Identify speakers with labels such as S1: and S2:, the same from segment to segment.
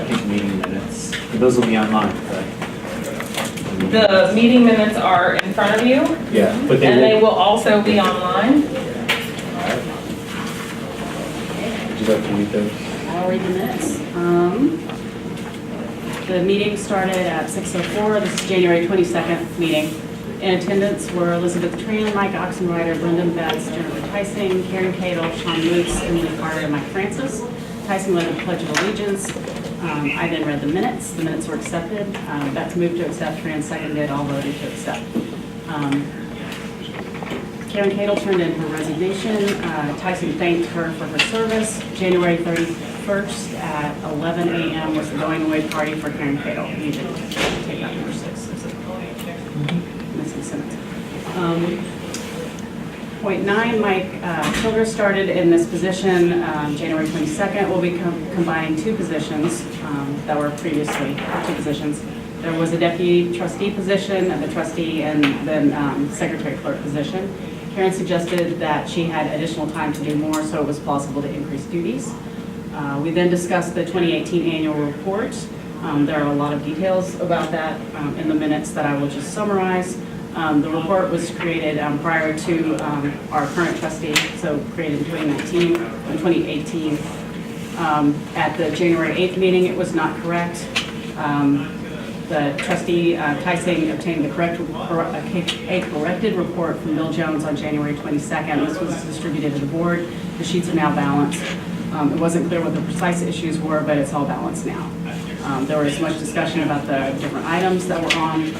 S1: I think meeting minutes, those will be online, correct?
S2: The meeting minutes are in front of you,
S1: Yeah, but
S2: and they
S1: will.
S2: will also be online.
S1: Would you like to read those?
S3: I'll read the minutes. The meeting started at 6:04. This is January 22nd meeting. In attendance were Elizabeth Tran, Mike Oxenrider, Brendan Betts, Jennifer Tyson, Karen Cadle, Sean Moots, Emily Carter, and Mike Francis. Tyson led the Pledge of Allegiance. I then read the minutes. The minutes were accepted. Betts moved to accept, Tran seconded, all voted to accept. Karen Cadle turned in her resignation. Tyson thanked her for her service. January 31st at 11 a.m. was the going away party for Karen Cadle. You did take out number 6. Missing sentence. Point 9, Mike Childress started in this position January 22nd. We'll be combining 2 positions that were previously 2 positions. There was a deputy trustee position, the trustee, and then secretary clerk position. Karen suggested that she had additional time to do more, so it was possible to increase duties. We then discussed the 2018 annual report. There are a lot of details about that in the minutes that I will just summarize. The report was created prior to our current trustee, so created in 2018. At the January 8th meeting, it was not correct. The trustee, Tyson, obtained a corrected report from Bill Jones on January 22nd. This was distributed to the board. The sheets are now balanced. It wasn't clear what the precise issues were, but it's all balanced now. There was much discussion about the different items that were on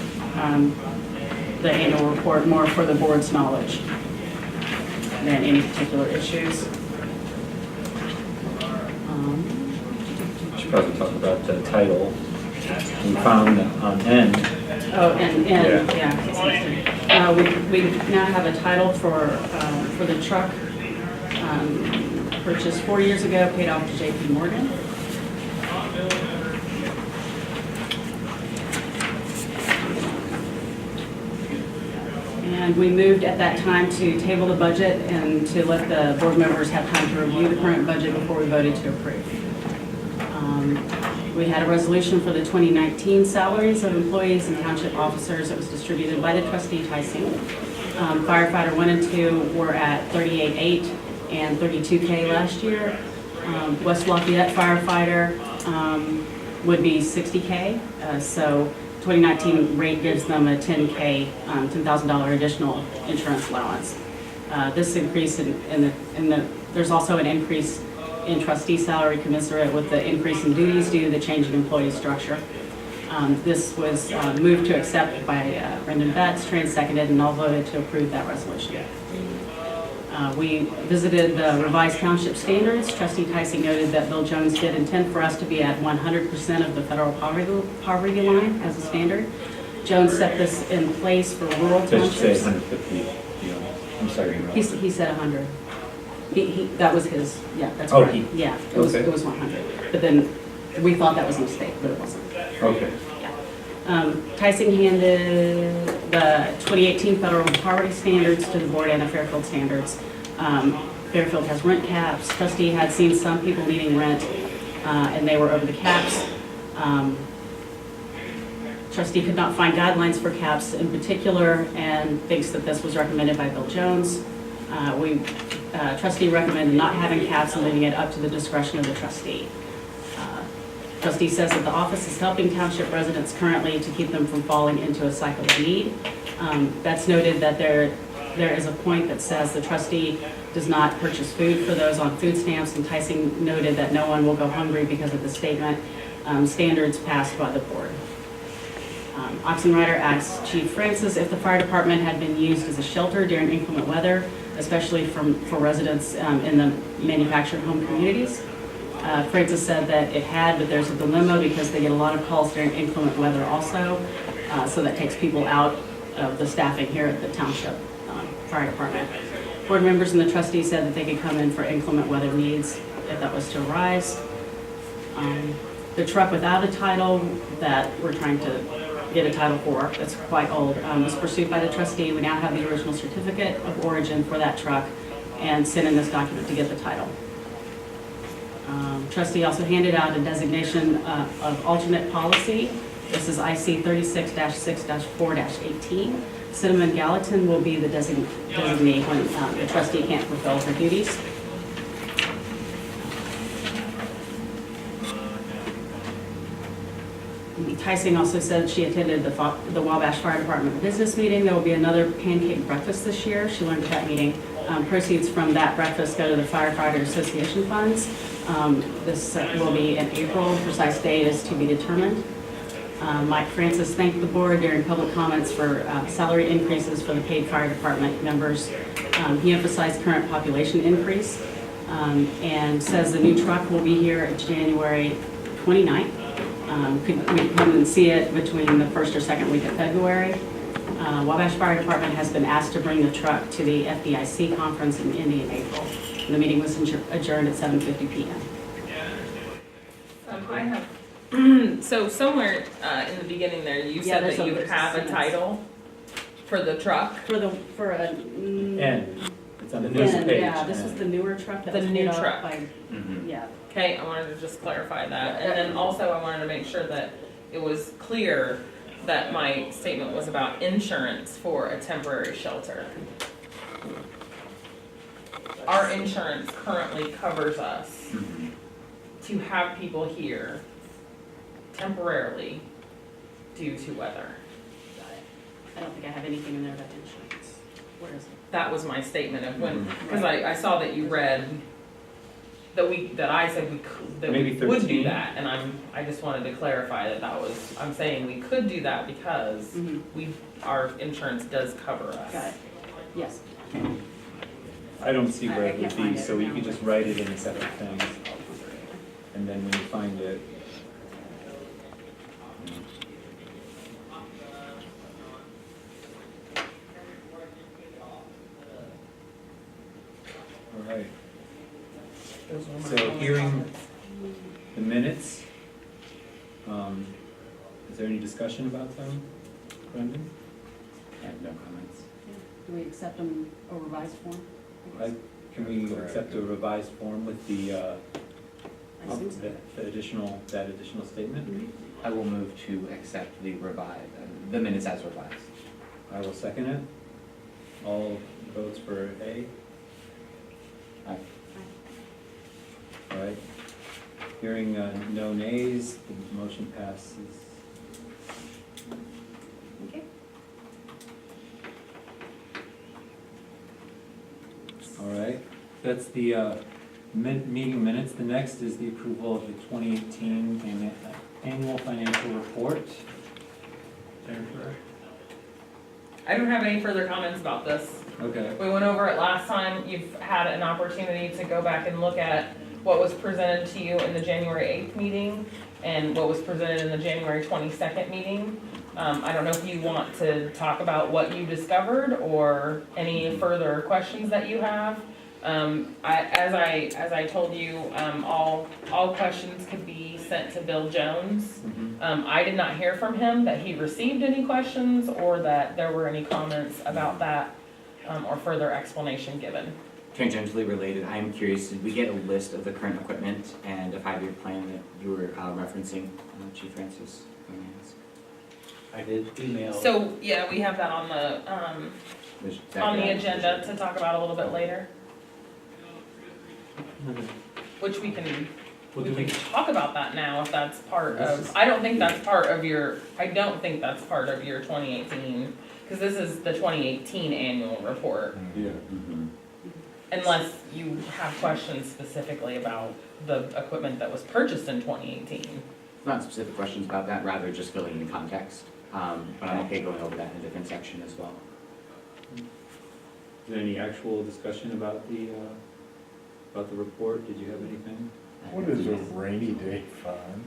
S3: the annual report, more for the board's knowledge than any particular issues.
S1: Should probably talk about the title. We found on end.
S3: Oh, and yeah. We now have a title for the truck purchased 4 years ago, paid off to J.P. Morgan. And we moved at that time to table the budget and to let the board members have time to review the current budget before we voted to approve. We had a resolution for the 2019 salaries of employees and township officers. It was distributed by the trustee Tyson. Firefighter 1 and 2 were at $38,800 and $32K last year. West Lafayette firefighter would be $60K. So 2019 rate gives them a $10,000 additional insurance allowance. This increase there's also an increase in trustee salary commensurate with the increase in duties due to the change in employee structure. This was moved to accept by Brendan Betts, Tran seconded, and all voted to approve that resolution. We visited the revised township standards. Trustee Tyson noted that Bill Jones did intend for us to be at 100% of the federal poverty line as a standard. Jones set this in place for rural townships.
S1: Does it say 150? I'm sorry.
S3: He said 100. That was his, yeah, that's
S1: Oh,
S3: right. Yeah, it was 100. But then we thought that was a mistake, but it wasn't.
S1: Okay.
S3: Yeah. Tyson handed the 2018 federal poverty standards to the board and the Fairfield standards. Fairfield has rent caps. Trustee had seen some people needing rent, and they were over the caps. Trustee could not find guidelines for caps in particular and thinks that this was recommended by Bill Jones. Trustee recommended not having caps and leaving it up to the discretion of the trustee. Trustee says that the office is helping township residents currently to keep them from falling into a cycle of need. That's noted that there is a point that says the trustee does not purchase food for those on food stamps, and Tyson noted that no one will go hungry because of the statement standards passed by the board. Oxenrider asked Chief Francis if the fire department had been used as a shelter during inclement weather, especially for residents in the manufactured home communities. Francis said that it had, but there's a dilemma because they get a lot of calls during inclement weather also, so that takes people out of the staffing here at the township fire department. Board members and the trustees said that they could come in for inclement weather needs if that was to arise. The truck without a title that we're trying to get a title for, that's quite old, was pursued by the trustee. We now have the original certificate of origin for that truck and sent in this document to get the title. Trustee also handed out a designation of alternate policy. This is IC 36-6-4-18. Cinnamon Gallatin will be the designee when the trustee can't fulfill her duties. Tyson also said she attended the Wabash Fire Department business meeting. There will be another pancake breakfast this year. She learned at that meeting. Proceeds from that breakfast go to the Firefighter Association funds. This will be in April. Precise date is to be determined. Mike Francis thanked the board during public comments for salary increases for the paid fire department members. He emphasized current population increase and says the new truck will be here January 29th. We come and see it between the first or second week of February. Wabash Fire Department has been asked to bring the truck to the FDIC conference in Indy in April. The meeting was adjourned at 7:50 p.m.
S2: I have, so somewhere in the beginning there, you
S3: Yeah,
S2: said that you
S3: there's
S2: have a
S3: sentence.
S2: title for the truck.
S3: For a
S1: And it's on the next page.
S3: yeah, this was the newer truck that
S2: The
S3: was
S2: new
S3: paid off
S2: truck.
S3: by, yeah.
S2: Okay, I wanted to just clarify that. And then also I wanted to make sure that it was clear that my statement was about insurance for a temporary shelter. Our insurance currently covers us to have people here temporarily due to weather.
S3: I don't think I have anything in there about insurance. Where is it?
S2: That was my statement of when, because I saw that you read that I said we could, that we
S1: Maybe
S2: would do
S1: 13.
S2: that, and I just wanted to clarify that was, I'm saying we could do that because our insurance does cover us.
S3: Got it. Yes.
S1: I don't see where
S3: I
S1: it would
S3: can't find
S1: be,
S3: it
S1: so you
S3: now.
S1: could just write it in a separate thing, and then when you find it. All right,
S2: Those were my
S1: so
S2: only
S1: hearing
S2: comments.
S1: the minutes, is there any discussion about them, Brendan?
S4: I have no comments.
S3: Do we accept them a revised form?
S1: Can we accept a revised form with the,
S3: I assume so.
S1: the additional, that additional statement?
S4: I will move to accept the minutes as revised.
S1: I will second it. All votes for A?
S4: Aye.
S1: All right. Hearing no nays, the motion passes.
S3: Okay.
S1: All right, that's the meeting minutes. The next is the approval of the 2018 annual financial report. Jennifer?
S2: I don't have any further comments about this.
S1: Okay.
S2: We went over it last time. You've had an opportunity to go back and look at what was presented to you in the January 8th meeting and what was presented in the January 22nd meeting. I don't know if you want to talk about what you discovered or any further questions that you have. As I told you, all questions could be sent to Bill Jones. I did not hear from him that he received any questions or that there were any comments about that or further explanation given.
S4: Tangentially related, I am curious, did we get a list of the current equipment and a 5-year plan that you were referencing, Chief Francis? Let me ask.
S5: I did email.
S2: So, yeah, we have that on the agenda to talk about a little bit later, which we can talk about that now if that's part of, I don't think that's part of your 2018, because this is the 2018 annual report.
S1: Yeah.
S2: Unless you have questions specifically about the equipment that was purchased in 2018.
S4: Not specific questions about that, rather just filling in context. But I'm okay going over that in a different section as well.
S1: Is there any actual discussion about the report? Did you have anything?
S6: What is a rainy day fund?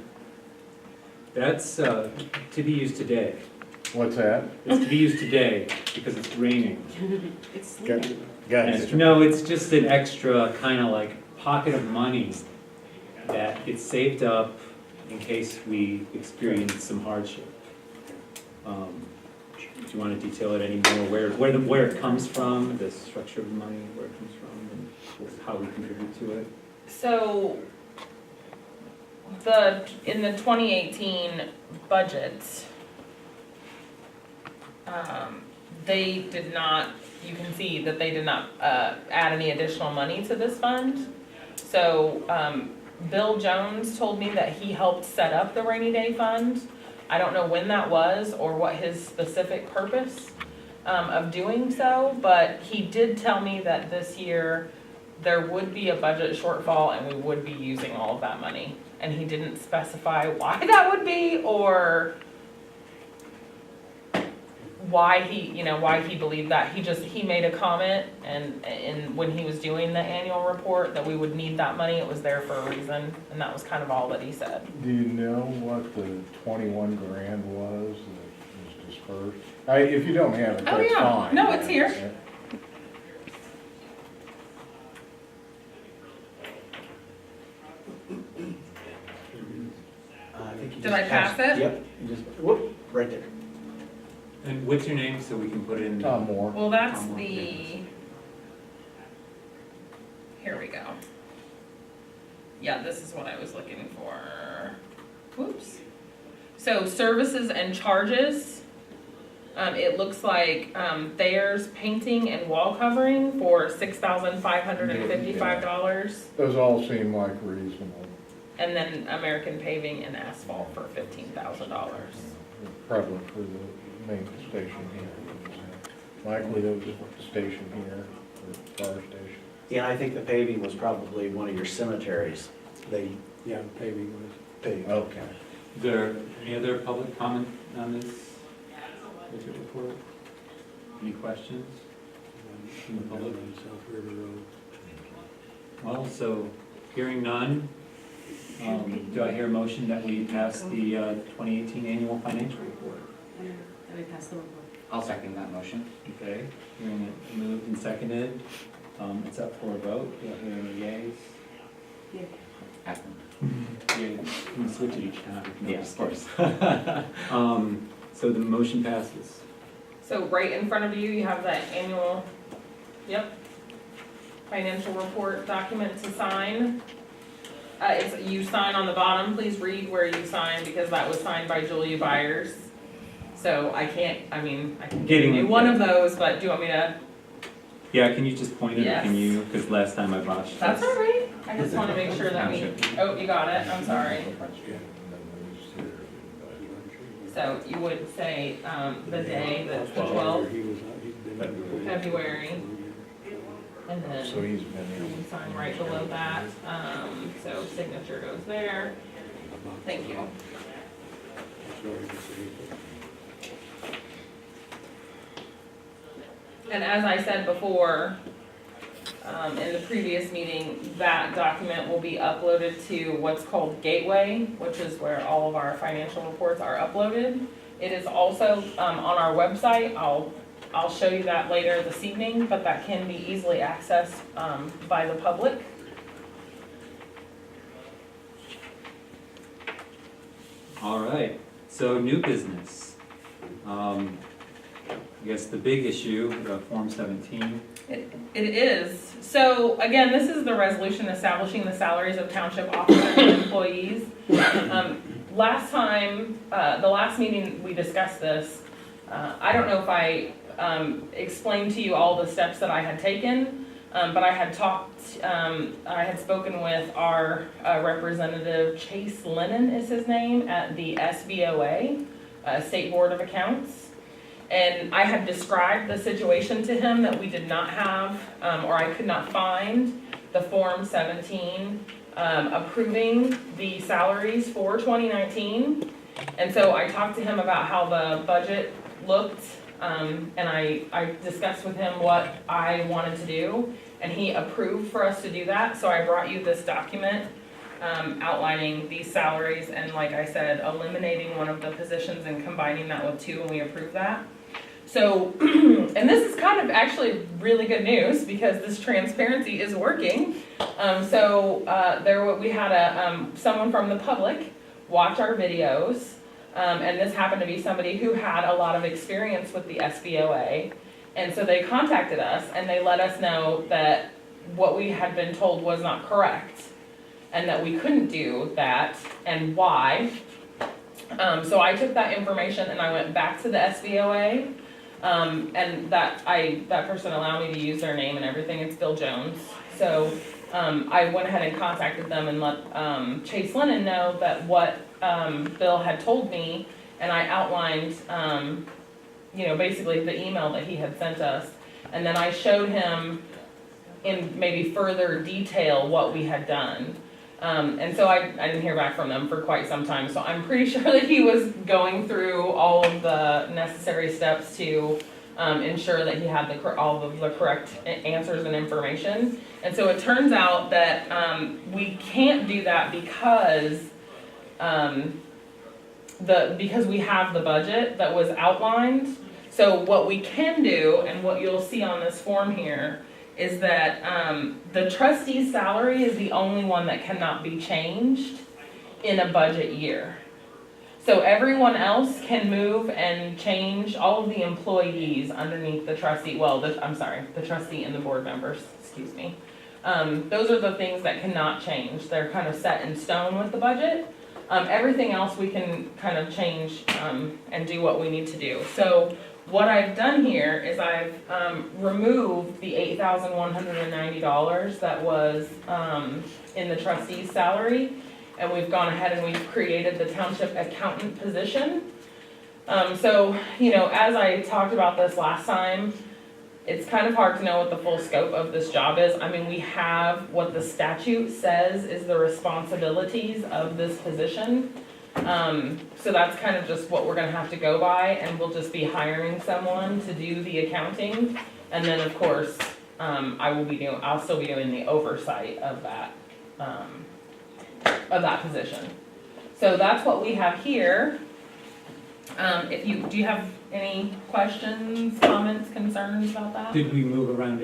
S1: That's to be used today.
S6: What's that?
S1: It's to be used today because it's raining.
S3: It's
S6: Gotcha.
S1: No, it's just an extra kind of like pocket of money that gets saved up in case we experience some hardship. Do you want to detail it any more? Where it comes from, the structure of the money, where it comes from, and how we contribute to it?
S2: So, in the 2018 budget, they did not, you can see that they did not add any additional money to this fund. So Bill Jones told me that he helped set up the rainy day fund. I don't know when that was or what his specific purpose of doing so, but he did tell me that this year there would be a budget shortfall and we would be using all of that money. And he didn't specify why that would be or why he believed that. He made a comment and when he was doing the annual report that we would need that money. It was there for a reason, and that was kind of all that he said.
S6: Do you know what the 21 grand was that was dispersed? If you don't have it,
S2: Oh,
S6: that's
S2: yeah.
S6: fine.
S2: No, it's here.
S5: I think you
S2: Did
S5: just
S2: I pass it?
S5: Yep, you just, whoop, right there.
S1: And what's your name so we can put it in?
S6: Tom Moore.
S2: Well, that's the, here we go. Yeah, this is what I was looking for. Whoops. So services and charges, it looks like Thayer's painting and wall covering for $6,555.
S6: Those all seem like reasonable.
S2: And then American Paving and Asphalt for $15,000.
S6: Probably for the main station here. Likely there was a station here, or fire station.
S5: Yeah, I think the paving was probably one of your cemeteries. They
S7: Yeah, paving was.
S5: paved.
S6: Okay.
S1: Is there any other public comment on this budget report? Any questions from the public?
S7: On South River Road.
S1: Well, so hearing none, do I hear a motion that we pass the 2018 annual financial report?
S3: That we pass the report.
S4: I'll second that motion.
S1: Okay, hearing it moved and seconded, it's up for a vote. Do I hear any yays?
S4: Happen.
S1: Yeah, you can switch it each time. No,
S4: Yeah, of
S1: just
S4: course.
S1: kidding. So the motion passes.
S2: So right in front of you, you have that annual, financial report document to sign. You sign on the bottom, please read where you sign because that was signed by Julia Byers. So I can give you one of those, but do you want me to?
S1: Yeah, can you just point it, or
S2: Yes.
S1: can you, because last time I botched.
S2: That's
S1: this.
S2: all right. I just want to make sure that oh, you got it, I'm sorry. So you would say, the day, that's the 12th,
S7: He was, he'd been there.
S2: February, and
S6: So
S2: then
S6: he's been
S2: you
S6: here.
S2: can sign right below that, so signature goes there. Thank you.
S7: Sorry to say,
S2: And as I said before, in the previous meeting, that document will be uploaded to what's called Gateway, which is where all of our financial reports are uploaded. It is also on our website. I'll show you that later this evening, but that can be easily accessed by the public.
S1: All right, so new business. I guess the big issue, Form 17.
S2: It is. So again, this is the resolution establishing the salaries of township officers and employees. Last time, the last meeting we discussed this, I don't know if I explained to you all the steps that I had taken, but I had spoken with our representative, Chase Lennon is his name, at the SBOA, State Board of Accounts. And I had described the situation to him that we did not have, or I could not find the Form 17 approving the salaries for 2019. And so I talked to him about how the budget looked, and I discussed with him what I wanted to do, and he approved for us to do that. So I brought you this document outlining these salaries and, like I said, eliminating one of the positions and combining that with two, and we approved that. So, and this is kind of actually really good news because this transparency is working. We had someone from the public watch our videos, and this happened to be somebody who had a lot of experience with the SBOA, and so they contacted us and they let us know that what we had been told was not correct. and that we couldn't do that, and why. So I took that information and I went back to the SBOA, and that person allowed me to use their name and everything, it's Bill Jones. So, I went ahead and contacted them and let, Chase Lennon know that what, Bill had told me, and I outlined, basically the email that he had sent us. And then I showed him in maybe further detail what we had done. And so I didn't hear back from them for quite some time, so I'm pretty sure that he was going through all of the necessary steps to ensure that he had all of the correct answers and information. And so it turns out that we can't do that because because we have the budget that was outlined. So what we can do, and what you'll see on this form here, is that the trustee's salary is the only one that cannot be changed in a budget year. So everyone else can move and change, all of the employees underneath the trustee, the trustee and the board members, excuse me. Those are the things that cannot change. They're kind of set in stone with the budget. Everything else we can kind of change and do what we need to do. So what I've done here is I've removed the $8,190 that was in the trustee's salary, and we've gone ahead and we've created the township accountant position. So, as I talked about this last time, it's kind of hard to know what the full scope of this job is. I mean, we have what the statute says is the responsibilities of this position. So that's kind of just what we're gonna have to go by, and we'll just be hiring someone to do the accounting. And then, of course, I'll still be doing the oversight of that position. So that's what we have here. Do you have any questions, comments, concerns about that?
S1: Did we move around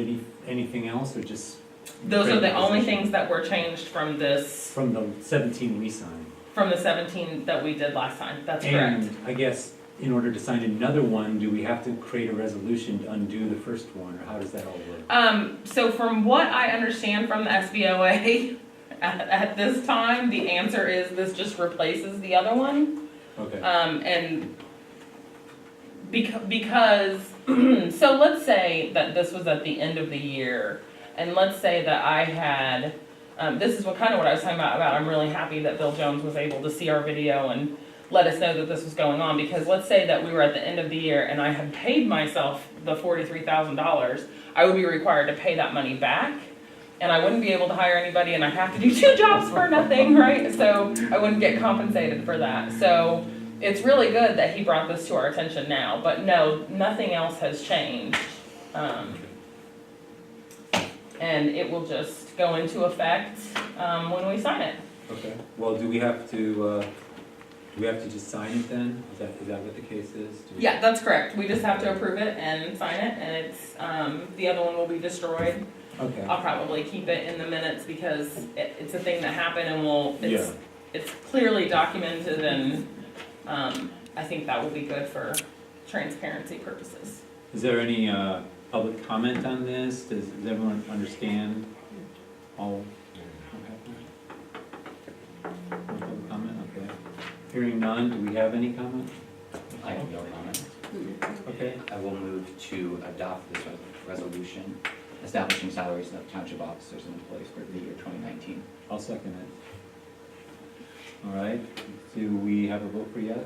S1: anything else, or just?
S2: Those are the only
S1: position?
S2: things that were changed from this,
S1: From the 17 we signed.
S2: from the 17 that we did last time, that's correct.
S1: And I guess in order to sign another one, do we have to create a resolution to undo the first one, or how does that all work?
S2: So from what I understand from the SBOA, at this time, the answer is this just replaces the other one.
S1: Okay.
S2: And because, so let's say that this was at the end of the year, and let's say that I had, this is what I was talking about, I'm really happy that Bill Jones was able to see our video and let us know that this was going on, because let's say that we were at the end of the year and I had paid myself the $43,000, I would be required to pay that money back, and I wouldn't be able to hire anybody, and I'd have to do 2 jobs for nothing, right? So I wouldn't get compensated for that. So it's really good that he brought this to our attention now, but no, nothing else has changed. And it will just go into effect when we sign it.
S1: Okay. Well, do we have to just sign it then? Is that what the case is?
S2: Yeah, that's correct. We just have to approve it and sign it, and it's, the other one will be destroyed.
S1: Okay.
S2: I'll probably keep it in the minutes because it's a thing that happened, and it's clearly documented, and I think that will be good for transparency purposes.
S1: Is there any public comment on this? Does everyone understand all? Okay. No public comment? Okay. Hearing none, do we have any comment?
S4: I have no comment.
S1: Okay.
S4: I will move to adopt this resolution establishing salaries of township officers and employees for the year 2019.
S1: I'll second it. All right. Do we have a vote for yes?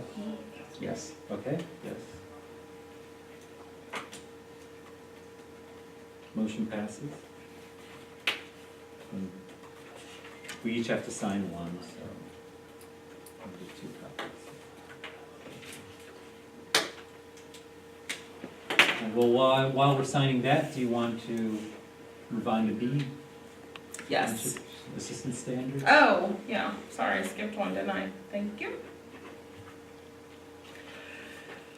S4: Yes.
S1: Okay. Yes. Motion passes. We each have to sign one, so I'll do 2 copies. Well, while we're signing that, do you want to move on to B?
S2: Yes.
S1: Township Assistant Standards?
S2: Oh, yeah, sorry, I skipped one, didn't I? Thank you.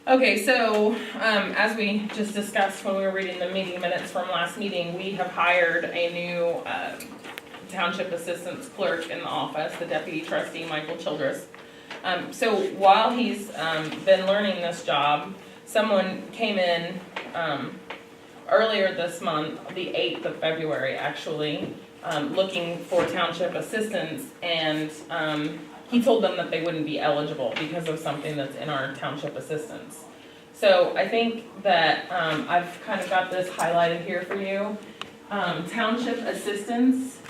S2: Okay, so, as we just discussed when we were reading the meeting minutes from last meeting, we have hired a new, township assistance clerk in the office, the deputy trustee, Michael Childress. So while he's, been learning this job, someone came in, earlier this month, the 8th of February, actually, looking for township assistance, and, he told them that they wouldn't be eligible because of something that's in our township assistance. So I think that, I've kind of got this highlighted here for you. Township assistance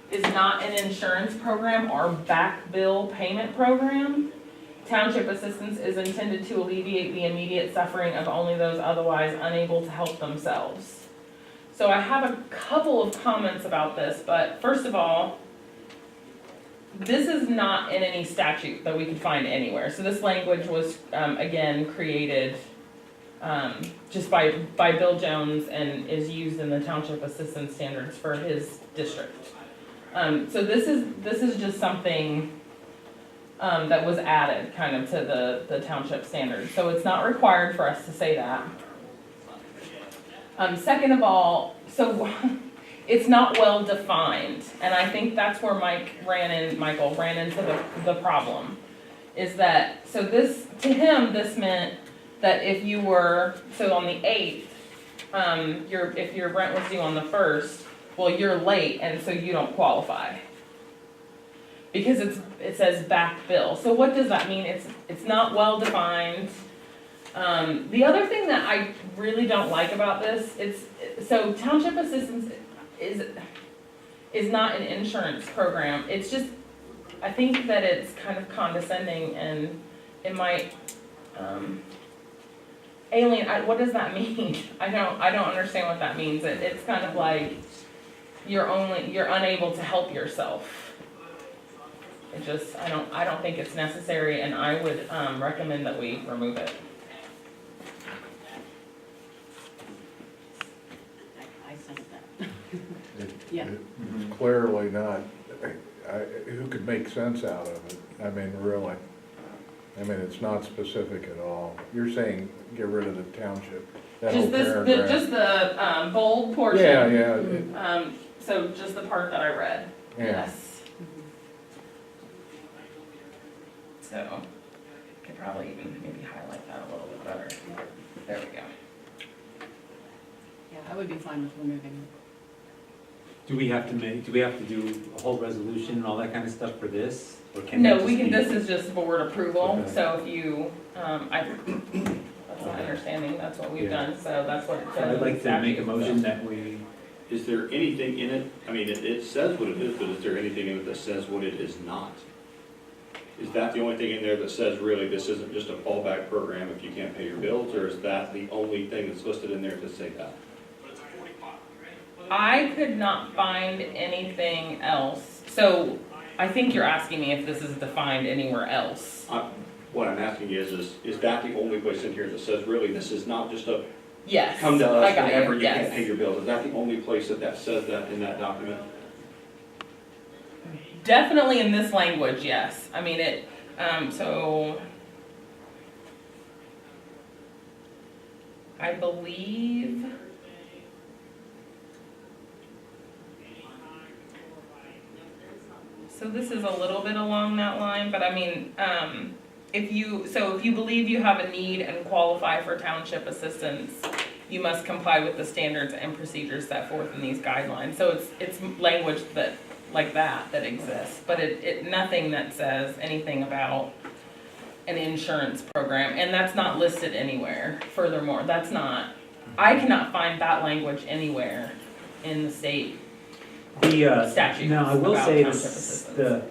S2: is not an insurance program or back bill payment program. Township assistance is intended to alleviate the immediate suffering of only those otherwise unable to help themselves. So I have a couple of comments about this, but first of all, this is not in any statute that we could find anywhere. So this language was, again, created just by Bill Jones and is used in the township assistance standards for his district. So this is just something that was added kind of to the township standards. So it's not required for us to say that. Second of all, so it's not well defined, and I think that's where Michael ran into the problem. Is that, so this, to him, this meant that if you were, so on the 8th, if your rent was due on the 1st, well, you're late, and so you don't qualify. Because it says back bill. So what does that mean? It's not well defined. The other thing that I really don't like about this, so township assistance is not an insurance program. It's just, I think that it's kind of condescending, and it might what does that mean? I don't understand what that means. It's kind of like you're unable to help yourself. It just, I don't think it's necessary, and I would recommend that we remove it.
S3: I second that.
S6: It-
S3: Yeah.
S6: It's clearly not, who could make sense out of it? I mean, really. I mean, it's not specific at all. You're saying get rid of the township, that whole paragraph.
S2: Just the bold portion.
S6: Yeah.
S2: So just the part that I read.
S6: Yeah.
S2: Yes. So, could probably even maybe highlight that a little bit better. There we go.
S3: Yeah, I would be fine with removing it.
S1: Do we have to do a whole resolution and all that kind of stuff for this? Or can
S2: No,
S1: that
S2: we can,
S1: just be-
S2: this is just board approval,
S1: Okay.
S2: so if you, that's my understanding, that's what we've
S1: Yeah.
S2: done, so that's what it says.
S1: I'd
S2: in
S1: like
S2: the
S1: to make a
S2: statute,
S1: motion
S2: so.
S1: that we,
S7: Is there anything in it, I mean, it says what it is, but is there anything in it that says what it is not? Is that the only thing in there that says really this isn't just a fallback program if you can't pay your bills, or is that the only thing that's listed in there to say that?
S2: I could not find anything else, so I think you're asking me if this is defined anywhere else.
S7: What I'm asking you is that the only place in here that says really this is not just a
S2: Yes.
S7: come to
S2: I
S7: us
S2: got
S7: whenever you can't
S2: yes.
S7: pay your bills? Is that the only place that says that in that document?
S2: Definitely in this language, yes. I mean, so I believe so this is a little bit along that line, but I mean, if you believe you have a need and qualify for township assistance, you must comply with the standards and procedures set forth in these guidelines. So it's language that exists, but nothing that says anything about an insurance program, and that's not listed anywhere. Furthermore, I cannot find that language anywhere in the state. Statutes
S1: now I will
S2: about
S1: say
S2: township
S1: this,
S2: assistance.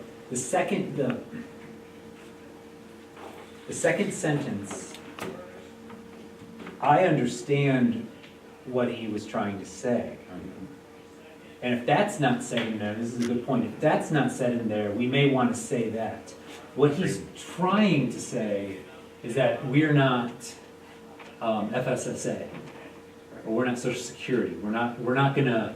S1: the second sentence, I understand what he was trying to say. And if that's not said in there, this is a good point, if that's not said in there, we may want to say that. What he's trying to say is that we're not FSSA, or we're not Social Security, we're not gonna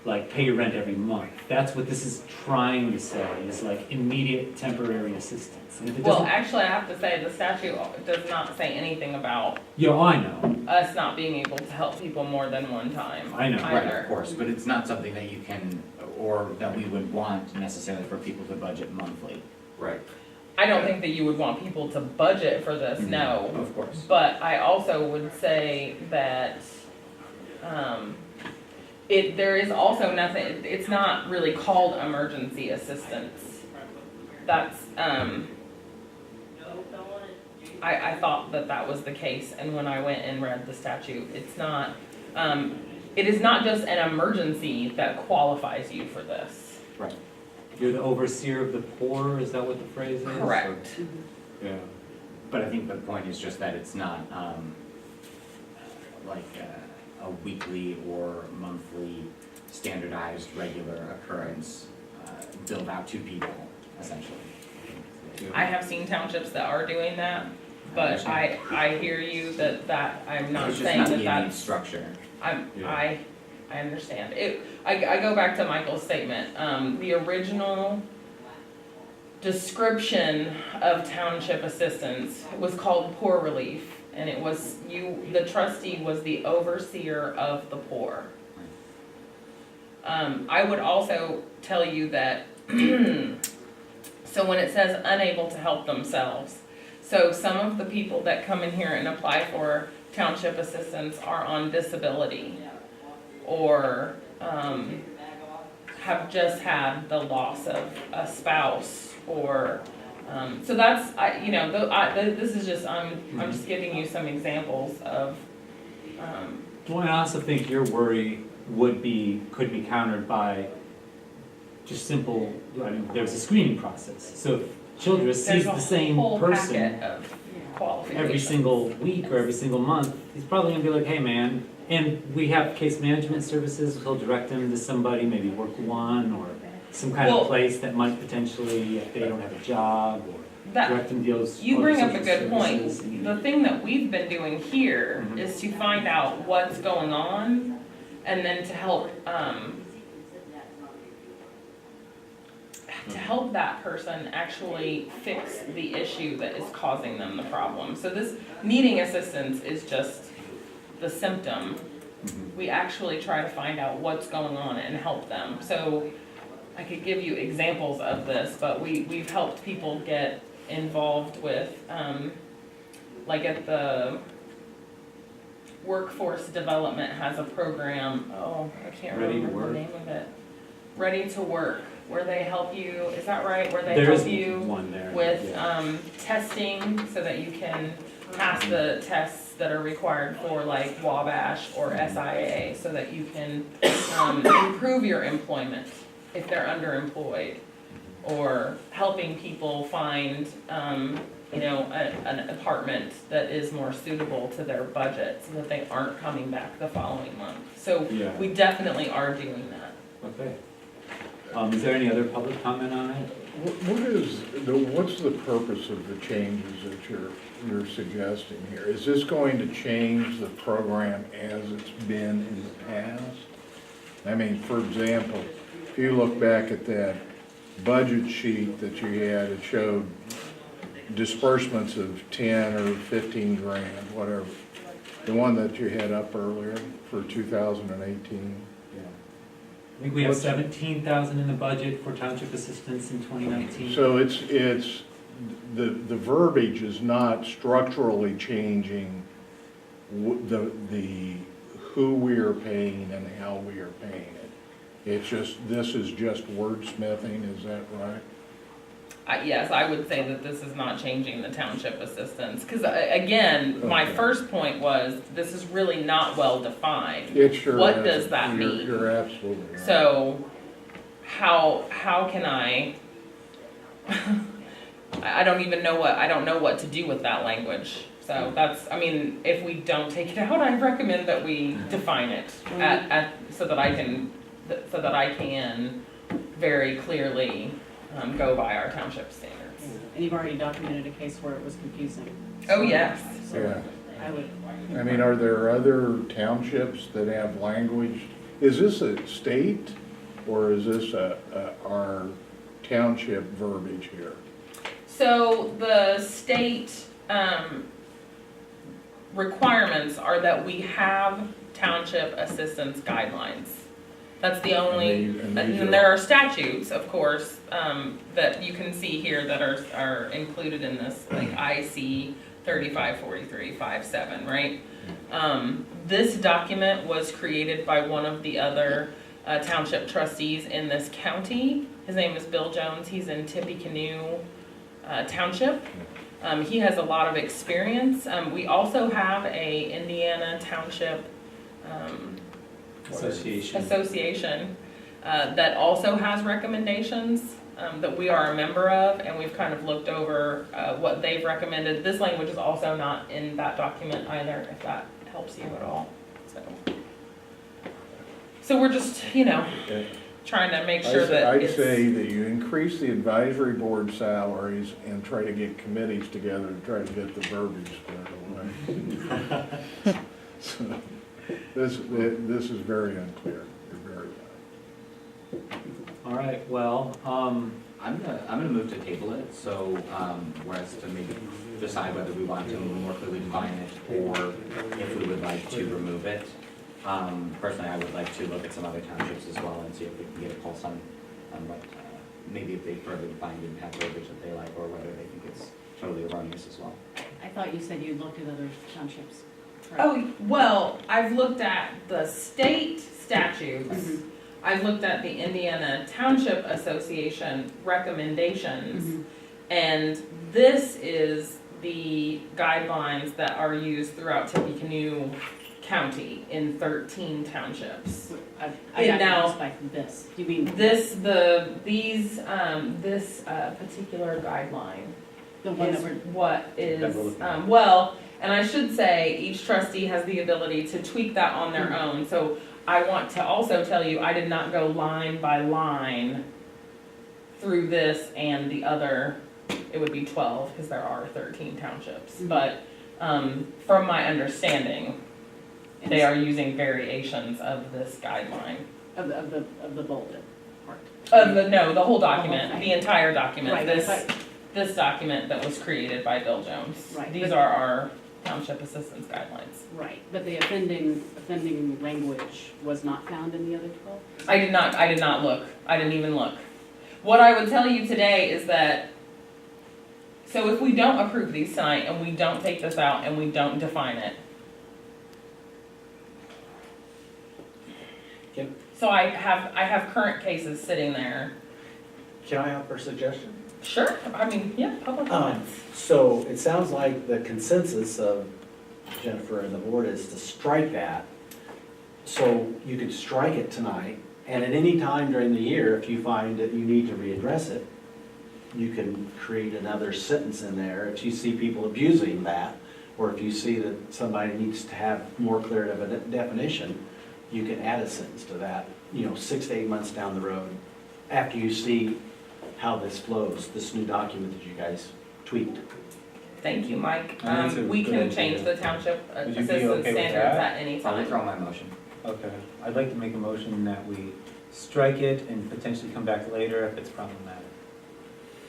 S1: like pay your rent every month. That's what this is trying to say, is like immediate temporary assistance. And if it
S2: Well,
S1: doesn't,
S2: actually, I have to say, the statute does not say anything about
S1: I know,
S2: us not being able to help people more than one time.
S1: I know.
S4: Right,
S2: either.
S4: of course, but it's not something that you can, or that we would want necessarily for people to budget monthly.
S7: Right.
S2: I don't think that you would want people to budget for this,
S1: Mm-hmm.
S2: no.
S4: Of course.
S2: But I also would say that, there is also nothing, it's not really called emergency assistance. That's, I thought that was the case, and when I went and read the statute, it's not, it is not just an emergency that qualifies you for this.
S4: Right.
S1: You're the overseer of the poor, is that what the phrase is?
S2: Correct.
S1: Yeah.
S4: But I think the point is just that it's not like a weekly or monthly standardized regular occurrence billed out to people, essentially.
S2: I have seen townships that are doing that, but I hear you that I'm not
S4: It's just
S2: saying
S4: not
S2: that
S4: the
S2: that's.
S4: structure.
S2: I understand. I go back to Michael's statement. The original description of township assistance was called poor relief, and it was the trustee was the overseer of the poor. I would also tell you that, so when it says unable to help themselves, so some of the people that come in here and apply for township assistance are on disability or have just had the loss of a spouse or so that's this is just I'm just giving you some examples of
S1: Well, I also think your worry could be countered by just simple, there's a screening process. So if Childress sees the same
S2: there's a whole
S1: person
S2: packet of qualifications.
S1: every single week or every single month, he's probably gonna be like, hey man, and we have case management services, he'll direct him to somebody, maybe Work One or some kind
S2: Well-
S1: of place that might potentially, if they don't have a job, or
S2: That,
S1: direct them to those.
S2: you
S1: other
S2: bring up a
S1: social
S2: good point.
S1: services.
S2: The thing that we've been doing here
S1: Mhm.
S2: is to find out what's going on and then to help that person actually fix the issue that is causing them the problem. So this needing assistance is just the symptom.
S1: Mhm.
S2: We actually try to find out what's going on and help them. So I could give you examples of this, but we've helped people get involved with, like at the workforce development has a program, I can't
S1: Ready to
S2: remember the
S1: Work?
S2: name of it. Ready to Work, where they help you, is that right? Where they
S1: There is
S2: help you
S1: one there.
S2: with
S1: yeah.
S2: testing so that you can pass the tests that are required for like Wabash or SIA so that you can improve your employment if they're underemployed, or helping people find an apartment that is more suitable to their budget so that they aren't coming back the following month. So
S1: Yeah.
S2: we definitely are doing that.
S1: Okay. Is there any other public comment on it?
S6: What's the purpose of the changes that you're suggesting here? Is this going to change the program as it's been in the past? I mean, for example, if you look back at that budget sheet that you had, it showed disbursements of 10 or 15 grand, whatever. The one that you had up earlier for 2018.
S1: Yeah. I think we have 17,000 in the budget for township assistance in 2019.
S6: So it's, the verbiage is not structurally changing the who we are paying and how we are paying it. It's just, this is just wordsmithing, is that right?
S2: Yes, I would say that this is not changing the township assistance, because again, my
S6: Okay.
S2: first point was, this is really not well defined.
S6: It sure
S2: What
S6: is.
S2: does that
S6: You're-
S2: mean?
S6: You're absolutely right.
S2: So, how can I don't even know I don't know what to do with that language. So if we don't take it out, I recommend that we define it so that I can very clearly go by our township standards.
S3: And you've already documented a case where it was confusing.
S2: Oh, yes.
S3: So
S6: Yeah.
S3: I would.
S6: I mean, are there other townships that have language? Is this a state or is this our township verbiage here?
S2: So the state requirements are that we have township assistance guidelines. That's the only,
S6: And
S2: and
S6: these
S2: then there are statutes, of course, that you can see here that are included in this, like IC 354357, right? This document was created by one of the other township trustees in this county. His name is Bill Jones. He's in Tippecanoe Township. He has a lot of experience. We also have a Indiana Township Association that also has recommendations that we are a member of, and we've kind of looked over what they've recommended. This language is also not in that document either, if that helps you at all. So we're just, trying to make sure that
S6: I'd
S2: it's.
S6: say that you increase the advisory board salaries and try to get committees together to try to get the verbiage squared away. So, this is very unclear, you're very right.
S1: All right, well,
S4: I'm gonna move to table it, so, whereas to maybe decide whether we want to more clearly define it, or if we would like to remove it. Personally, I would like to look at some other townships as well and see if we can get a pulse on what, maybe if they further defined and have verbiage that they like, or whether they think it's totally erroneous as well.
S3: I thought you said you looked at other townships. Right.
S2: Oh, well, I've looked at the state statutes.
S3: Mhm.
S2: I've looked at the Indiana Township Association recommendations.
S3: Mhm.
S2: And this is the guidelines that are used throughout Tippecanoe County in 13 townships.
S3: I got
S2: now-
S3: confused by this. You mean
S2: This particular guideline
S3: the one that
S2: is
S3: we're,
S2: what
S1: That
S2: is,
S1: we're looking at.
S2: well, and I should say, each trustee has the ability to tweak that on their
S3: Mhm.
S2: own. So I want to also tell you, I did not go line by line through this and the other, it would be 12, because there are 13 townships.
S3: Mhm.
S2: But from my understanding, they are using variations of this guideline.
S3: of the bolded part.
S2: The whole document,
S3: thing.
S2: the entire document,
S3: Right,
S2: this document that was created by Bill Jones.
S3: Right,
S2: These
S3: but-
S2: are our township assistance guidelines.
S3: Right, but the offending language was not found in the other 12?
S2: I did not look. I didn't even look. What I would tell you today is that, so if we don't approve these tonight and we don't take this out and we don't define it.
S5: Can-
S2: So I have current cases sitting there.
S5: Can I offer a suggestion?
S2: Sure, yeah, public comments.
S5: So it sounds like the consensus of Jennifer and the board is to strike that. So you could strike it tonight, and at any time during the year, if you find that you need to readdress it, you can create another sentence in there. If you see people abusing that, or if you see that somebody needs to have more clear of a definition, you can add a sentence to that, 6 to 8 months down the road, after you see how this flows, this new document that you guys tweaked.
S2: Thank you, Mike.
S1: That's a
S2: We
S1: good
S2: can
S1: idea.
S2: change the township
S1: Would you be
S2: assistance
S1: okay with
S2: standards
S1: that?
S2: at any
S4: I'll
S2: time.
S4: withdraw my motion.
S1: okay, I'd like to make a motion that we strike it and potentially come back later if it's problematic.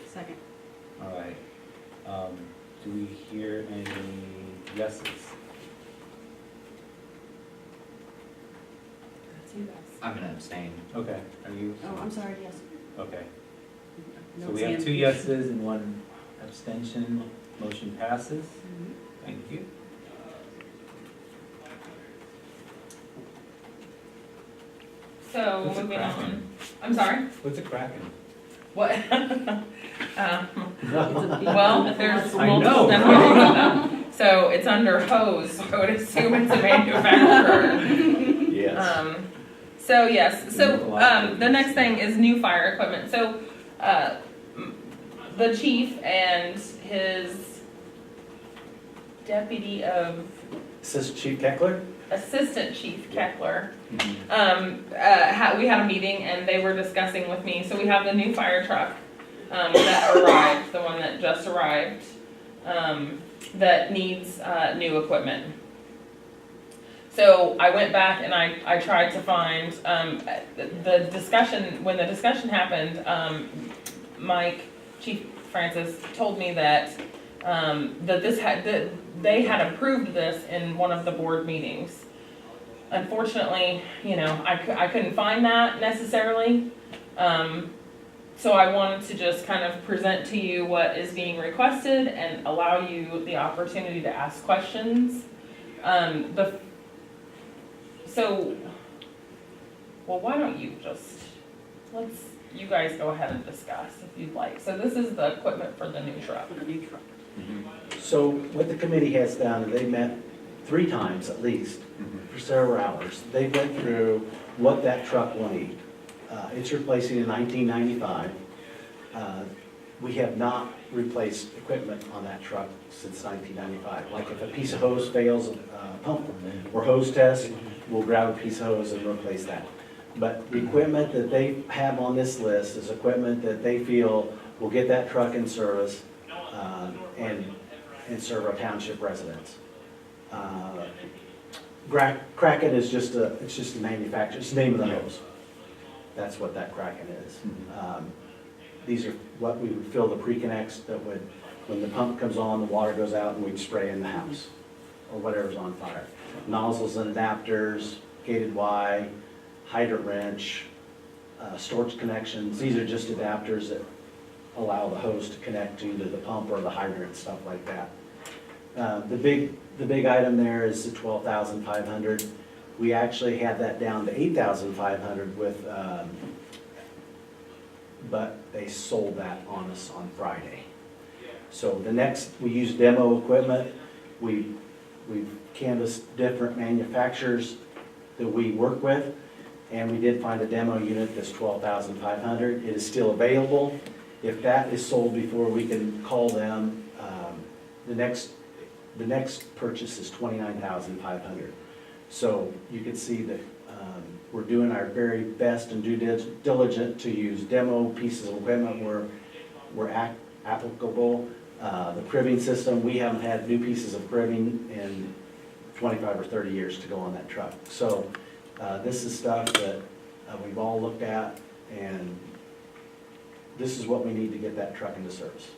S3: Second.
S1: All right. Do we hear any yeses?
S2: That's you guys.
S4: I'm gonna abstain.
S1: Okay, are you?
S3: Oh, I'm sorry, yes.
S1: Okay, so
S3: No
S1: we have
S3: hands.
S1: 2 yeses and 1 abstention. Motion passes.
S3: Mhm.
S1: Thank you.
S2: So
S1: What's a
S2: moving
S1: Kraken?
S2: on. I'm sorry?
S1: What's a Kraken?
S2: What? Well, there's
S1: I
S2: multiple
S1: know,
S2: definitions of them. So it's under hose, so I would assume it's a manufacturer.
S5: Yes.
S2: So yes, so the next thing is new fire equipment. So the chief and his deputy of
S5: Assistant Chief Keckler?
S2: Assistant Chief Keckler,
S1: Mhm.
S2: we had a meeting and they were discussing with me, so we have the new fire truck, that arrived, the one that just arrived, that needs, new equipment. So I went back and I tried to find, the discussion, when the discussion happened, Mike, Chief Francis told me that, that they had approved this in one of the board meetings. Unfortunately, I couldn't find that necessarily. So I wanted to just kind of present to you what is being requested and allow you the opportunity to ask questions. So, well, why don't you you guys go ahead and discuss if you'd like. So this is the equipment for the new truck.
S3: For the new truck.
S5: So what the committee has done, they met 3 times at least for several hours. They went through what that truck will need. It's replacing a 1995. We have not replaced equipment on that truck since 1995. Like if a piece of hose fails, pump or hose test, we'll grab a piece of hose and replace that. But the equipment that they have on this list is equipment that they feel will get that truck in service and serve our township residents. Kraken is just it's just a manufacturer, it's the name of the hose. That's what that Kraken is. These are what we would fill the pre-connects that would, when the pump comes on, the water goes out and we'd spray in the house or whatever's on fire. Nozzles and adapters, gated Y, hydrant wrench, storage connections. These are just adapters that allow the hose to connect to either the pump or the hydrant, stuff like that. The big item there is the 12,500. We actually had that down to 8,500 with, but they sold that on us on Friday. So the next, we use demo equipment. We've canvassed different manufacturers that we work with, and we did find a demo unit that's 12,500. It is still available. If that is sold before we can call them, the next purchase is 29,500. So you can see that we're doing our very best and due diligent to use demo pieces of equipment where we're applicable. The cribbing system, we haven't had new pieces of cribbing in 25 or 30 years to go on that truck. So this is stuff that we've all looked at, and this is what we need to get that truck into service.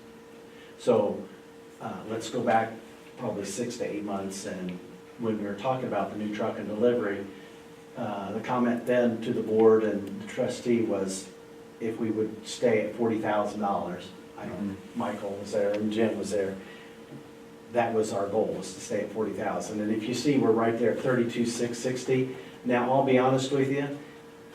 S5: So let's go back probably 6 to 8 months, and when we were talking about the new truck and delivery, the comment then to the board and the trustee was if we would stay at $40,000. I know Michael was there and Jim was there. That was our goal, was to stay at 40,000. And if you see, we're right there at 32,660. Now, I'll be honest with you,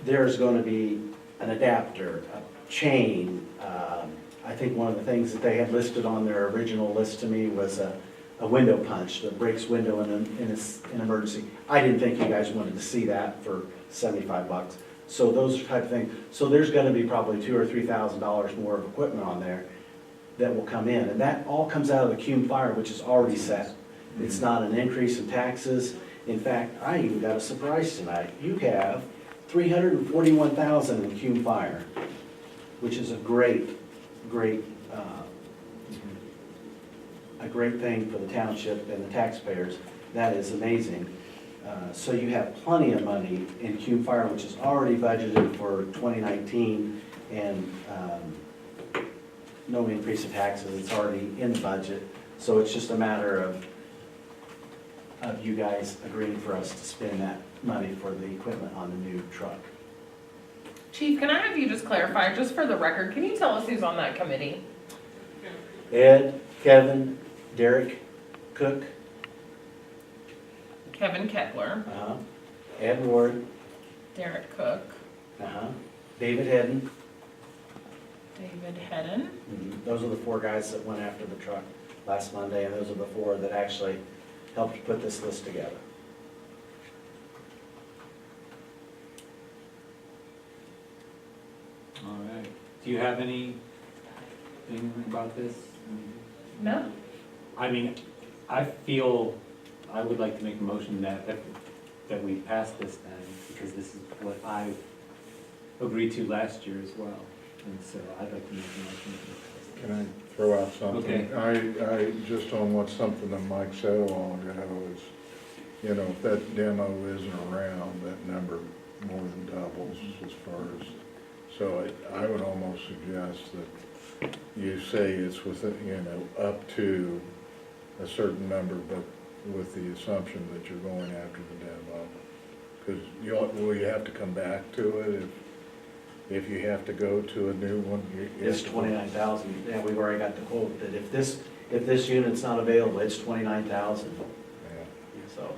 S5: there's going to be an adapter, a chain. I think one of the things that they had listed on their original list to me was a window punch that breaks window in an emergency. I didn't think you guys wanted to see that for $75. So those type of things. So there's going to be probably $2,000 or $3,000 more of equipment on there that will come in, and that all comes out of the cume fire, which is already set. It's not an increase in taxes. In fact, I even got a surprise tonight. You have $341,000 in cume fire, which is a great thing for the township and the taxpayers. That is amazing. So you have plenty of money in cume fire, which is already budgeted for 2019, and no increase in taxes. It's already in the budget. So it's just a matter of you guys agreeing for us to spend that money for the equipment on the new truck.
S2: Chief, can I have you just clarify, just for the record, can you tell us who's on that committee?
S5: Ed, Kevin, Derek, Cook,
S2: Kevin Keckler,
S5: Ed Ward,
S2: Derek Cook,
S5: David Hedden.
S2: David Hedden.
S5: Those are the 4 guys that went after the truck last Monday, and those are the 4 that actually helped put this list together.
S1: All right. Do you have anything about this?
S2: No?
S1: I mean, I feel, I would like to make a motion that we pass this then, because this is what I agreed to last year as well. And so I'd like to make a motion.
S6: Can I throw out something?
S1: Okay.
S6: I just on what something that Mike said a while ago is, you know, if that demo isn't around, that number more than doubles as far as, so I would almost suggest that you say it's within, you know, up to a certain number, but with the assumption that you're going after the demo. Because will you have to come back to it if you have to go to a new one?
S5: It's 29,000. Yeah, we've already got the quote that if this unit's not available, it's 29,000.
S6: Yeah.
S5: So,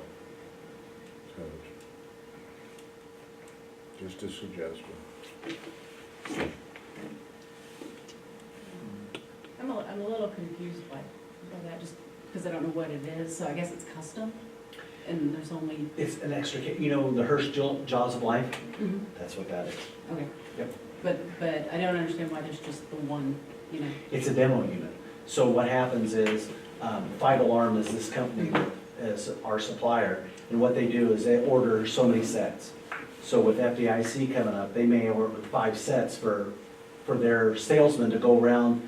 S6: just a suggestion.
S3: I'm a little confused by that, just because I don't know what it is, so I guess it's custom, and there's only,
S5: It's an extra, you know, the Hirsch Jaws of Life,
S3: Mhm.
S5: that's what that is.
S3: Okay.
S5: Yep.
S3: But I don't understand why there's just the one, you know.
S5: It's a demo unit. So what happens is, Fight Alarm is this company that is our supplier, and what they do is they order so many sets. So with FDIC coming up, they may order 5 sets for their salesman to go around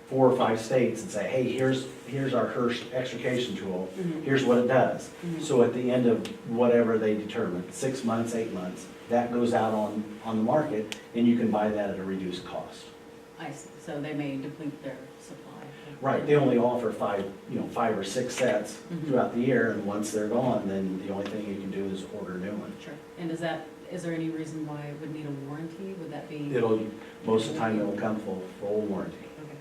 S5: 4 or 5 states and say, hey, here's our Hirsch extrication tool,
S3: Mhm.
S5: here's what it does.
S3: Mhm.
S5: So at the end of whatever they determine, 6 months, 8 months, that goes out on the market, and you can buy that at a reduced cost.
S3: I see, so they may deplete their supply.
S5: Right, they only offer 5 or 6 sets
S3: Mhm.
S5: throughout the year, and once they're gone, then the only thing you can do is order a new one.
S3: Sure, and is there any reason why it would need a warranty? Would that be?
S5: Most of the time, it'll come full warranty.
S3: Okay.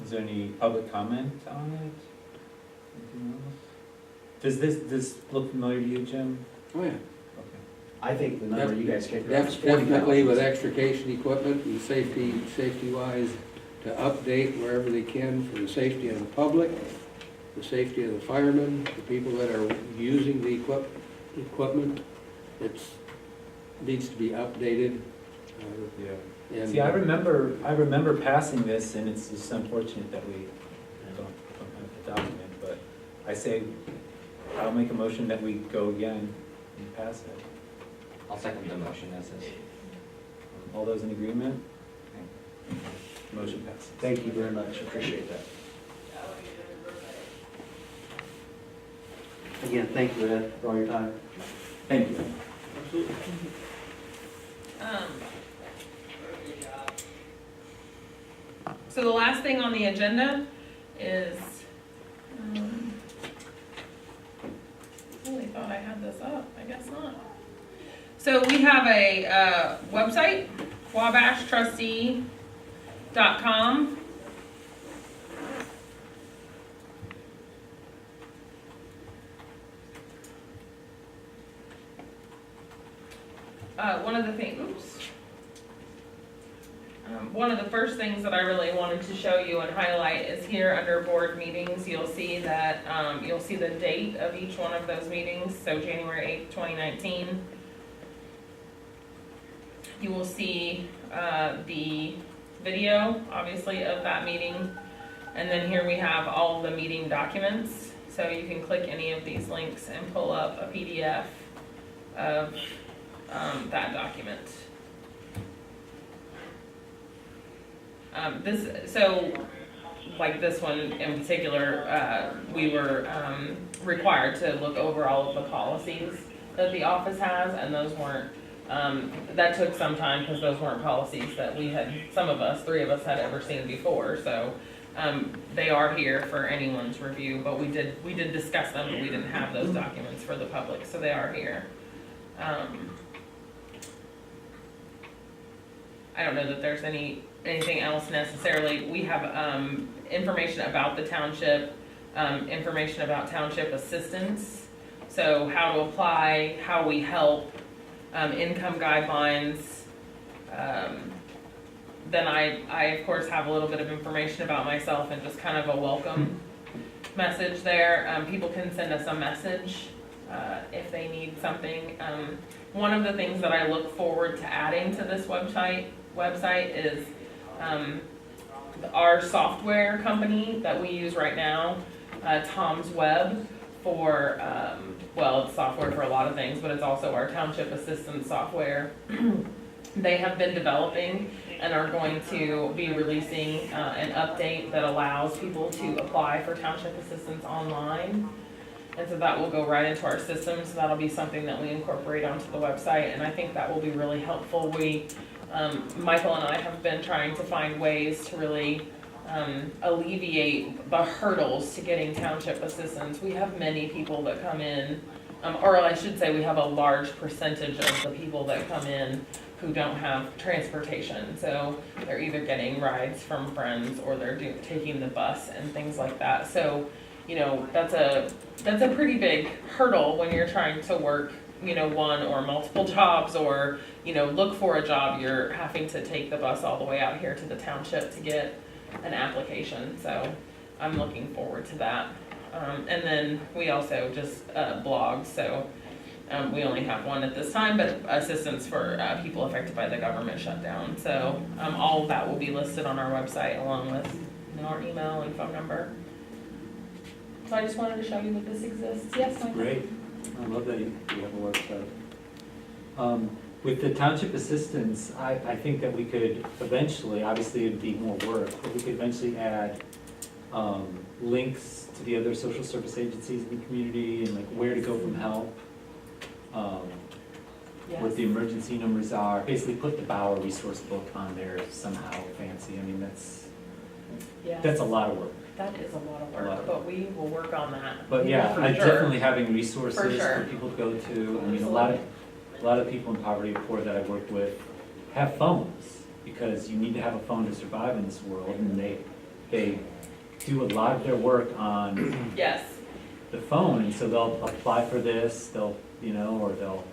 S1: Is there any public comment on it? Anything else? Does this look familiar to you, Jim?
S8: Oh, yeah.
S1: Okay.
S5: I think the number you guys kicked around
S8: That's
S5: is
S8: definitely with
S5: 40,000.
S8: extrication equipment and safety-wise, to update wherever they can for the safety of the public, the safety of the firemen, the people that are using the equipment. It's, needs to be updated.
S6: Yeah.
S8: And
S1: See, I remember passing this, and it's just unfortunate that we don't have the document, but I say, I'll make a motion that we go again and pass it.
S4: I'll second the motion as is.
S1: All those in agreement? Motion passes.
S5: Thank you very much, appreciate that. Again, thank you, Ed, for all your time.
S1: Thank you.
S2: So the last thing on the agenda is, I really thought I had this up, I guess not. So we have a website, wabashtrustee.com. One of the first things that I really wanted to show you and highlight is here under board meetings, you'll see that, you'll see the date of each one of those meetings, so January 8th, 2019. You will see the video, obviously, of that meeting. And then here we have all of the meeting documents. So you can click any of these links and pull up a PDF of that document. Like this one in particular, we were required to look over all of the policies that the office has, and those weren't, that took some time because those weren't policies that we had, some of us, 3 of us had ever seen before, so they are here for anyone's review, but we did discuss them, but we didn't have those documents for the public, so they are here. I don't know that there's anything else necessarily. We have information about the township, information about township assistance, so how to apply, how we help, income guidelines. Then I of course have a little bit of information about myself and just kind of a welcome message there. People can send us a message if they need something. One of the things that I look forward to adding to this website is our software company that we use right now, Tom's Web, for, well, it's software for a lot of things, but it's also our township assistance software. They have been developing and are going to be releasing an update that allows people to apply for township assistance online. And so that will go right into our system, so that'll be something that we incorporate onto the website, and I think that will be really helpful. Michael and I have been trying to find ways to really alleviate the hurdles to getting township assistance. We have many people that come in, or I should say we have a large percentage of the people that come in who don't have transportation. So they're either getting rides from friends or they're taking the bus and things like that. So you know, that's a pretty big hurdle when you're trying to work, you know, one or multiple jobs, or, you know, look for a job. You're having to take the bus all the way out here to the township to get an application, so I'm looking forward to that. And then we also just blogs, so we only have one at this time, but assistance for people affected by the government shutdown. So all of that will be listed on our website along with, you know, our email and phone number. So I just wanted to show you that this exists. Yes, Michael?
S1: Great, I love that you have a website. With the township assistance, I think that we could eventually, obviously it'd be more work, but we could eventually add links to the other social service agencies in the community and like where to go from help. What the emergency numbers are, basically put the Bauer resource book on there somehow fancy. I mean, that's a lot of work.
S2: That is a lot of
S1: A lot
S2: work,
S1: of
S2: but we will work on that.
S1: But yeah,
S2: For
S1: I
S2: sure.
S1: definitely having resources
S2: For sure.
S1: for people to go to. I mean, a lot of people in poverty or poor that I've worked with have phones because you need to have a phone to survive in this world, and they do a lot of their work on
S2: Yes.
S1: the phone, and so they'll apply for this, or they'll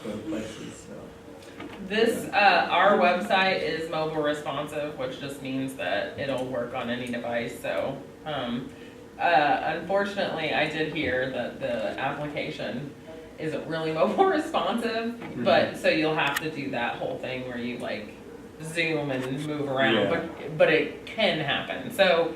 S1: go to places, so.
S2: This, our website is mobile responsive, which just means that it'll work on any device, so, unfortunately, I did hear that the application isn't really mobile responsive, but, so you'll have to do that whole thing where you like zoom and move around,
S1: Yeah.
S2: but it can happen, so,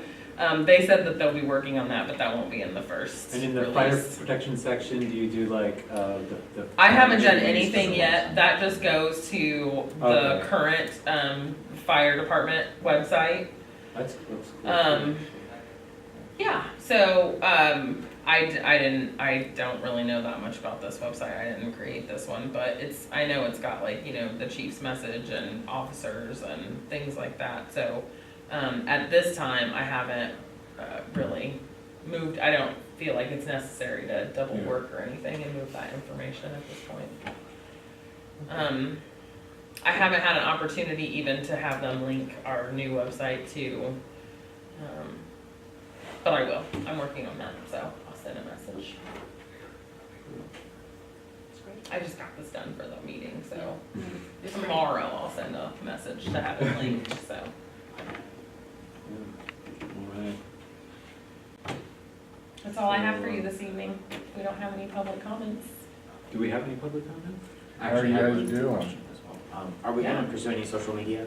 S2: they said that they'll be working on that, but that won't be in the first
S1: And in the fire
S2: release.
S1: protection section, do you do like, the?
S2: I haven't done
S1: release
S2: anything
S1: for
S2: yet, that just goes to the
S1: Okay.
S2: current, fire department website.
S1: That's cool.
S2: Yeah, so, I don't really know that much about this website, I didn't create this one, but I know it's got like, you know, the chief's message and officers and things like that, so, at this time, I haven't, really moved, I don't feel like it's necessary to double work or anything and move that information at this point. I haven't had an opportunity even to have them link our new website to, but I will, I'm working on that, so I'll send a message. I just got this done for the meeting, so tomorrow I'll send a message to have it linked, so.
S1: Alright.
S2: That's all I have for you this evening. We don't have any public comments.
S1: Do we have any public comment?
S6: How are you guys doing?
S4: Are we
S2: Yeah.
S4: gonna pursue any social media?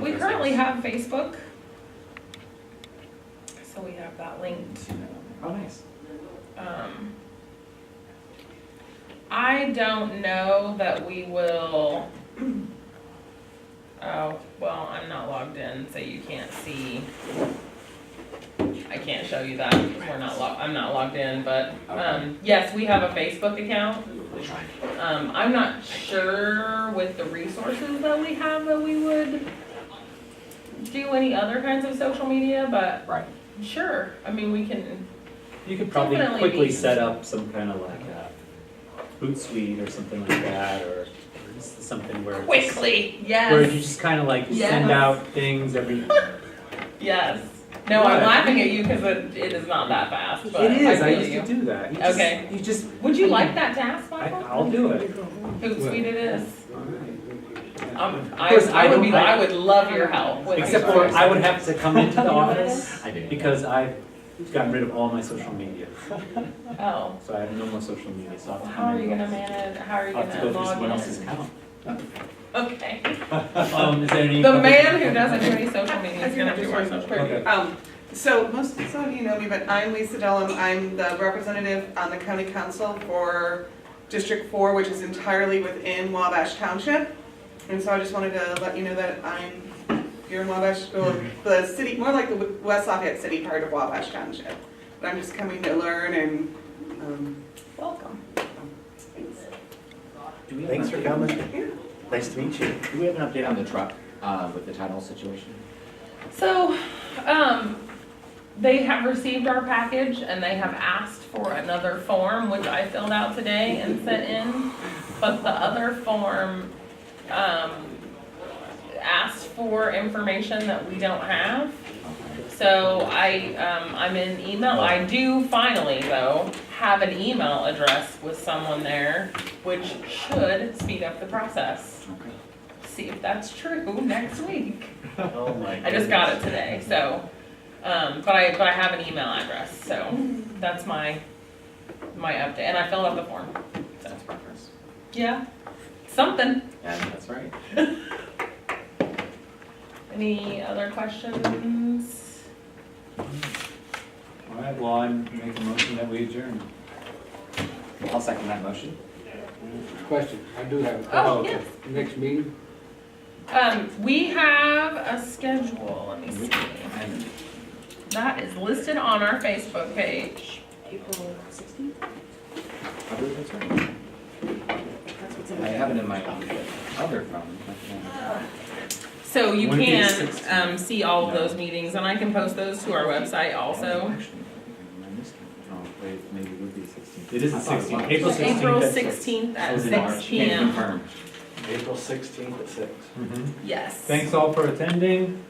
S2: We currently have Facebook. So we have that linked.
S1: Oh, nice.
S2: I don't know that we will, oh, well, I'm not logged in, so you can't see. I can't show you that, because I'm not logged in, but, yes, we have a Facebook account. I'm not sure with the resources that we have that we would do any other kinds of social media, but
S4: Right.
S2: sure, I mean, we can,
S1: You could probably
S2: Definitely
S1: quickly
S2: be-
S1: set up some kind of like Hootsuite or something like that, or just something where.
S2: quickly,
S1: Where
S2: yes,
S1: you just kind of like
S2: Yes.
S1: send out things every.
S2: yes. No, I'm laughing at you because it is not that fast, but
S1: It is, I
S2: feel
S1: used
S2: you.
S1: to do that. You just-
S2: Okay.
S1: You just,
S2: Would you like that task, Michael?
S1: I'll do it.
S2: Hootsuite it is.
S1: Of course, I don't-
S2: I would love your help with
S1: Except for
S2: Hootsuite.
S1: I would have to come into the office
S4: I do.
S1: because I've gotten rid of all my social media.
S2: Oh,
S1: So I have no more social media, so I'll have to
S2: how
S1: come
S2: are you
S1: in.
S2: gonna manage, how are you
S1: I'll have to
S2: gonna
S1: go through
S2: log
S1: someone else's
S2: in?
S1: account.
S2: Okay.
S1: Is there any?
S2: The
S1: public-
S2: man who doesn't do any social media is gonna do our social
S1: Okay.
S2: media.
S9: So some of you know me, but I'm Lisa Dellum. I'm the representative on the county council for District 4, which is entirely within Wabash Township. And so I just wanted to let you know that I'm here in Wabash, well, the city, more like the West Lafayette City part of Wabash Township. But I'm just coming to learn and,
S2: Welcome.
S9: thanks.
S4: Do we have
S5: Thanks
S4: an
S5: for
S4: update-
S5: coming. Nice to meet you.
S4: Do we have an update on the truck, with the title situation?
S2: So, they have received our package and they have asked for another form, which I filled out today and sent in. But the other form, asked for information that we don't have. So I'm in email, I do finally though, have an email address with someone there, which should speed up the process.
S4: Okay.
S2: See if that's true next week.
S5: Oh my
S2: I just got it today, so, but I have an email address, so that's my update, and I filled out the form, so,
S4: That's preference.
S2: yeah, something.
S4: Yeah, that's right.
S2: Any other questions?
S1: All right, well, I make a motion that we adjourn.
S4: I'll second that motion.
S8: Question, I do have a
S2: Oh,
S8: question. Next meeting?
S2: We have a schedule, let me see.
S4: And
S2: That is listed on our Facebook page.
S3: April 16th?
S4: I believe that's right.
S3: That's what's in
S4: I
S3: the
S4: have it in my other phone.
S2: So you
S1: Would it be the
S2: can,
S1: 16th?
S2: see all of those meetings, and I can post those to our website also.
S4: Actually, I think I missed it.
S1: Oh, wait, maybe it would be 16th. It is the
S4: I thought it
S1: 16th,
S4: was.
S1: April 16th.
S2: April
S1: at 6.
S2: 16th
S4: That
S2: at
S4: was in
S2: 6
S4: March. Can
S2: PM.
S4: confirm.
S5: April 16th at 6.
S1: Mhm.
S2: Yes.
S1: Thanks all for attending.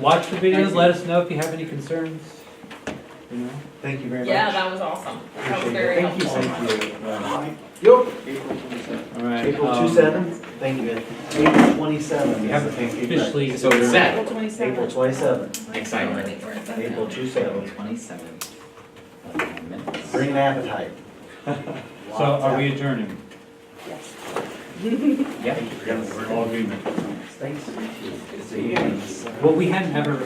S1: Watch the videos, let us know if you have any concerns. You know?
S5: Thank you very much.
S2: Yeah, that was awesome. That was very
S5: Thank you,
S2: helpful.
S5: thank you. Yep,
S1: All right.
S5: April 27th, thank you. April 27th.
S1: We haven't officially.
S4: So it's set.
S3: April 27th.
S5: April 27th,
S4: Excitement.
S5: April 27th.
S4: 27th. Minutes.
S5: Bring an appetite.
S1: So are we adjourning?
S3: Yes.
S4: Yeah.
S1: All agreement.
S5: Thanks.
S4: It's a-
S1: Well, we hadn't ever